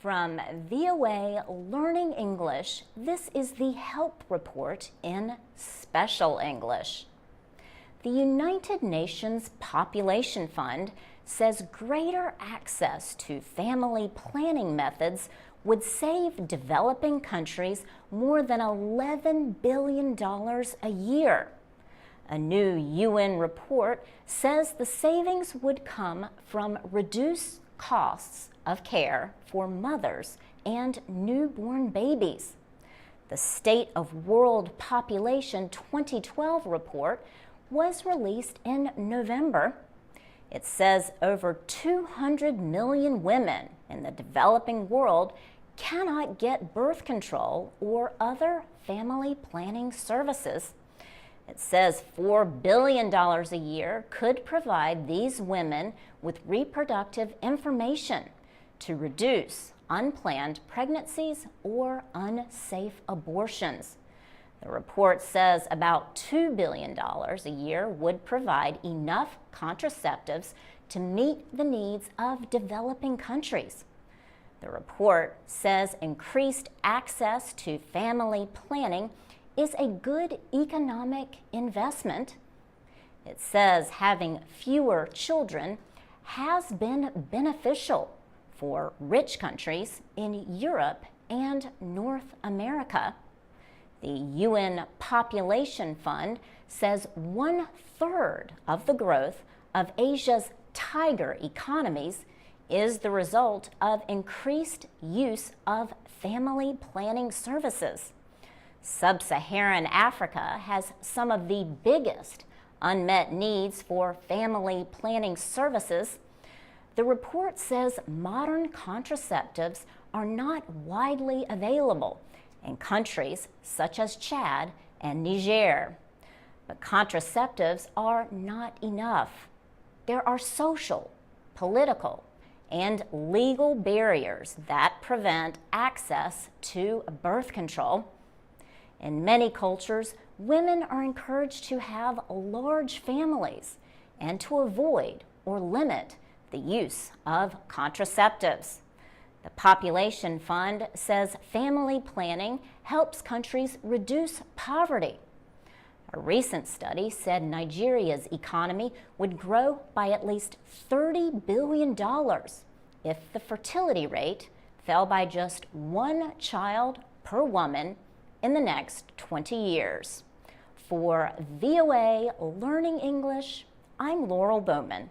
From VOA Learning English, this is the Help Report in Special English. The United Nations Population Fund says greater access to family planning methods would save developing countries more than $11 billion a year. A new UN report says the savings would come from reduced costs of care for mothers and newborn babies. The State of World Population 2012 report was released in November. It says over 200 million women in the developing world cannot get birth control or other family planning services. It says $4 billion a year could provide these women with reproductive information to reduce unplanned pregnancies or unsafe abortions. The report says about $2 billion a year would provide enough contraceptives to meet the needs of developing countries. The report says increased access to family planning is a good economic investment. It says having fewer children has been beneficial for rich countries in Europe and North America. The UN Population Fund says 1/3 of the growth of Asia's tiger economies is the result of increased use of family planning services. Sub-Saharan Africa has some of the biggest unmet needs for family planning services. The report says modern contraceptives are not widely available in countries such as Chad and Niger. But contraceptives are not enough. There are social, political, and legal barriers that prevent access to birth control. In many cultures, women are encouraged to have large families and to avoid or limit the use of contraceptives. The Population Fund says family planning helps countries reduce poverty. A recent study said Nigeria's economy would grow by at least $30 billion if the fertility rate fell by just 1 child per woman in the next 20 years. For VOA Learning English, I'm Laurel Bowman.